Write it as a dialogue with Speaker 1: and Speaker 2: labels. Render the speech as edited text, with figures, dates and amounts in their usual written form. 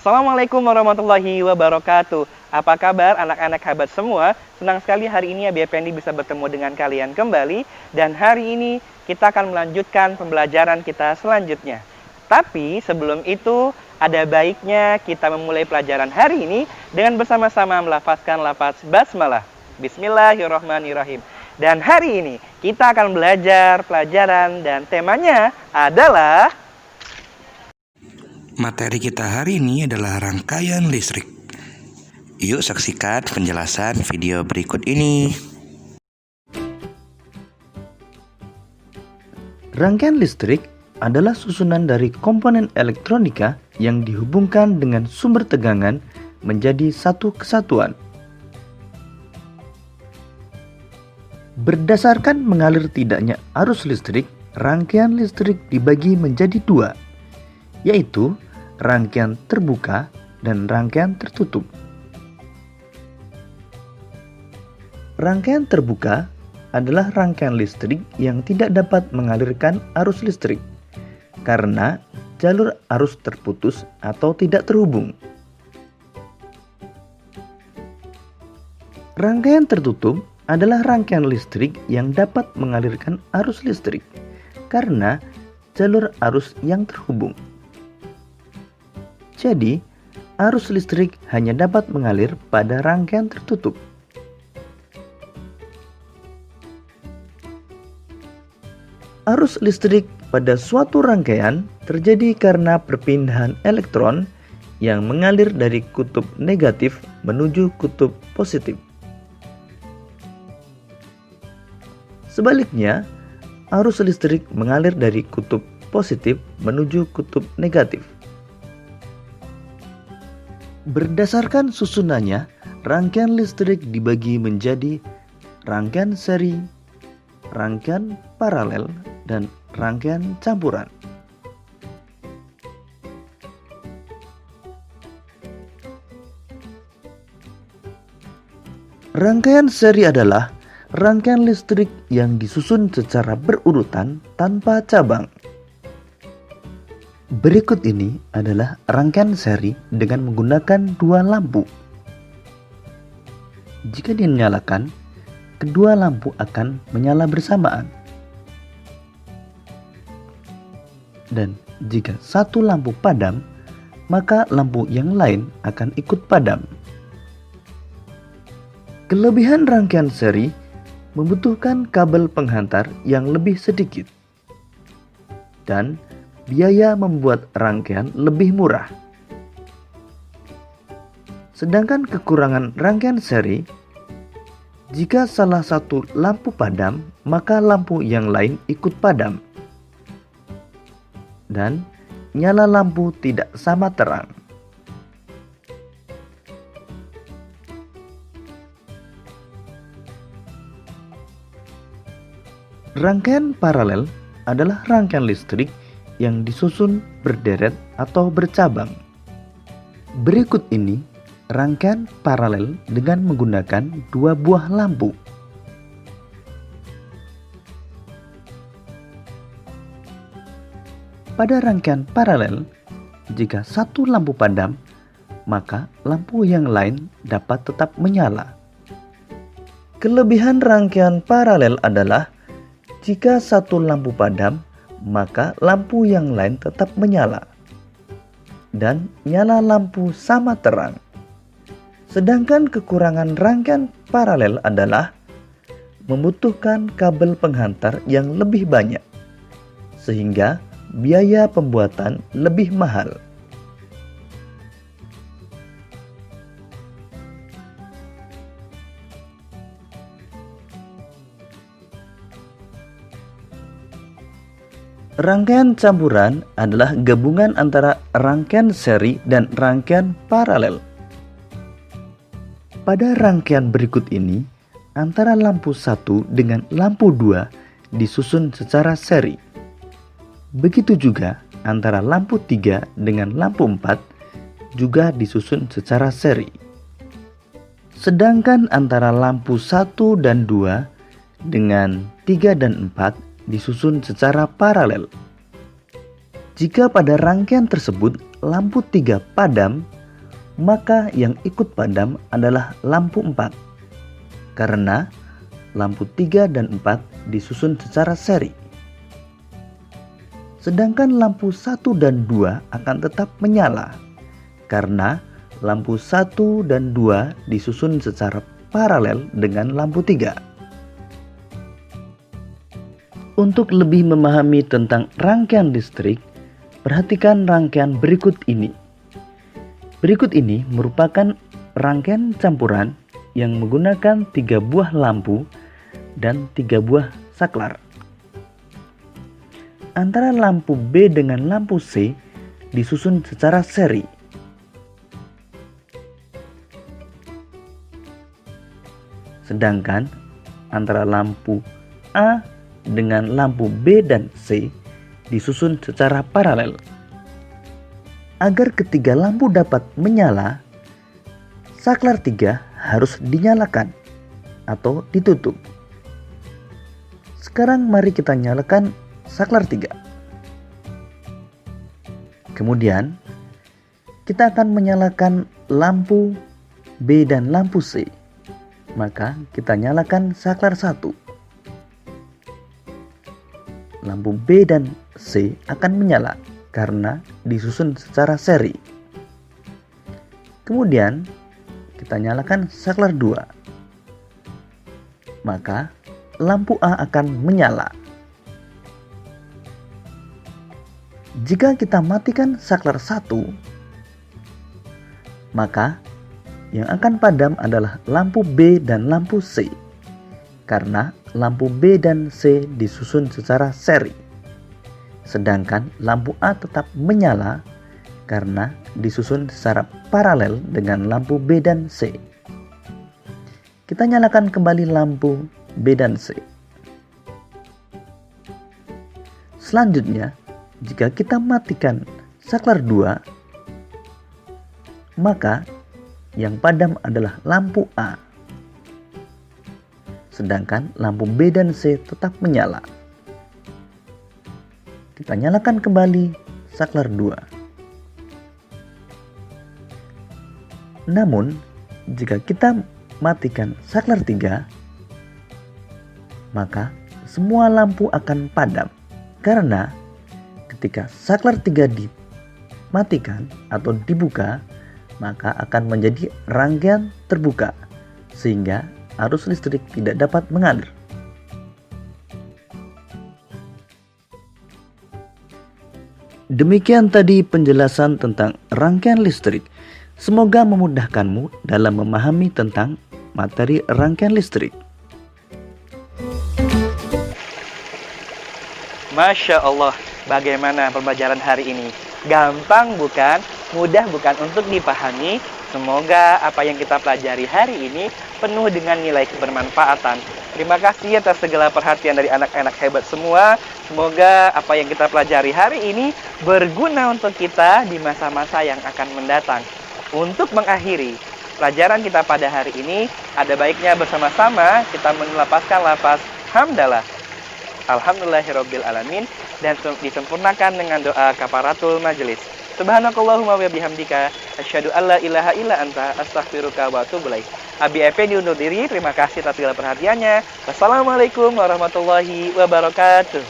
Speaker 1: Assalamualaikum warahmatullahi wabarakatuh. Apa kabar anak-anak hebat semua? Senang sekali hari ini Abi Effendi bisa bertemu dengan kalian kembali. Dan hari ini kita akan melanjutkan pembelajaran kita selanjutnya. Tapi sebelum itu ada baiknya kita memulai pelajaran hari ini dengan bersama-sama melafazkan lafaz basmalah. Bismillahirrahmanirrahim. Dan hari ini kita akan belajar pelajaran dan temanya adalah
Speaker 2: materi kita hari ini adalah rangkaian listrik. Yuk saksikan penjelasan video berikut ini.
Speaker 3: Rangkaian listrik adalah susunan dari komponen elektronika yang dihubungkan dengan sumber tegangan menjadi satu kesatuan. Berdasarkan mengalir tidaknya arus listrik, rangkaian listrik dibagi menjadi dua, yaitu rangkaian terbuka dan rangkaian tertutup. Rangkaian terbuka adalah rangkaian listrik yang tidak dapat mengalirkan arus listrik karena jalur arus terputus atau tidak terhubung. Rangkaian tertutup adalah rangkaian listrik yang dapat mengalirkan arus listrik karena jalur arus yang terhubung. Jadi, arus listrik hanya dapat mengalir pada rangkaian tertutup. Arus listrik pada suatu rangkaian terjadi karena perpindahan elektron yang mengalir dari kutub negatif menuju kutub positif. Sebaliknya, arus listrik mengalir dari kutub positif menuju kutub negatif. Berdasarkan susunannya, rangkaian listrik dibagi menjadi rangkaian seri, rangkaian paralel, dan rangkaian campuran. Rangkaian seri adalah rangkaian listrik yang disusun secara berurutan tanpa cabang. Berikut ini adalah rangkaian seri dengan menggunakan dua lampu. Jika dinyalakan, kedua lampu akan menyala bersamaan. Dan jika satu lampu padam, maka lampu yang lain akan ikut padam. Kelebihan rangkaian seri membutuhkan kabel penghantar yang lebih sedikit dan biaya membuat rangkaian lebih murah. Sedangkan kekurangan rangkaian seri, jika salah satu lampu padam, maka lampu yang lain ikut padam. Dan nyala lampu tidak sama terang. Rangkaian paralel adalah rangkaian listrik yang disusun berderet atau bercabang. Berikut ini rangkaian paralel dengan menggunakan dua buah lampu. Pada rangkaian paralel, jika satu lampu padam, maka lampu yang lain dapat tetap menyala. Kelebihan rangkaian paralel adalah jika satu lampu padam, maka lampu yang lain tetap menyala dan nyala lampu sama terang. Sedangkan kekurangan rangkaian paralel adalah membutuhkan kabel penghantar yang lebih banyak, sehingga biaya pembuatan lebih mahal. Rangkaian campuran adalah gabungan antara rangkaian seri dan rangkaian paralel. Pada rangkaian berikut ini, antara lampu 1 dengan lampu 2 disusun secara seri. Begitu juga antara lampu 3 dengan lampu 4 juga disusun secara seri. Sedangkan antara lampu 1 dan 2 dengan 3 dan 4 disusun secara paralel. Jika pada rangkaian tersebut lampu 3 padam, maka yang ikut padam adalah lampu 4. Karena lampu 3 dan 4 disusun secara seri. Sedangkan lampu 1 dan 2 akan tetap menyala karena lampu 1 dan 2 disusun secara paralel dengan lampu 3. Untuk lebih memahami tentang rangkaian listrik, perhatikan rangkaian berikut ini. Berikut ini merupakan rangkaian campuran yang menggunakan 3 buah lampu dan 3 buah saklar. Antara lampu B dengan lampu C disusun secara seri. Sedangkan antara lampu A dengan lampu B dan C disusun secara paralel. Agar ketiga lampu dapat menyala, saklar 3 harus dinyalakan atau ditutup. Sekarang mari kita nyalakan saklar 3. Kemudian kita akan menyalakan lampu B dan lampu C. Maka kita nyalakan saklar 1. Lampu B dan C akan menyala karena disusun secara seri. Kemudian kita nyalakan saklar 2. Maka lampu A akan menyala. Jika kita matikan saklar 1, maka yang akan padam adalah lampu B dan lampu C. Karena lampu B dan C disusun secara seri. Sedangkan lampu A tetap menyala karena disusun secara paralel dengan lampu B dan C. Kita nyalakan kembali lampu B dan C. Selanjutnya, jika kita matikan saklar 2, maka yang padam adalah lampu A. Sedangkan lampu B dan C tetap menyala. Kita nyalakan kembali saklar 2. Namun, jika kita matikan saklar 3, maka semua lampu akan padam. Karena ketika saklar 3 dimatikan atau dibuka, maka akan menjadi rangkaian terbuka sehingga arus listrik tidak dapat mengalir. Demikian tadi penjelasan tentang rangkaian listrik. Semoga memudahkanmu dalam memahami tentang materi rangkaian listrik.
Speaker 1: Masya Allah, bagaimana pembelajaran hari ini? Gampang bukan? Mudah bukan untuk dipahami? Semoga apa yang kita pelajari hari ini penuh dengan nilai kebermanfaatan. Terima kasih atas segala perhatian dari anak-anak hebat semua. Semoga apa yang kita pelajari hari ini berguna untuk kita di masa-masa yang akan mendatang. Untuk mengakhiri pelajaran kita pada hari ini, ada baiknya bersama-sama kita melafazkan lafaz hamdalah. Alhamdulillahirabbil alamin, dan disempurnakan dengan doa kafaratul majelis. Subhanakallahumma wa bihamdika asyhadu alla ilaha illa anta astaghfiruka wa atubu ilaik. Abi Effendi undur diri. Terima kasih atas segala perhatiannya. Wassalamualaikum warahmatullahi wabarakatuh.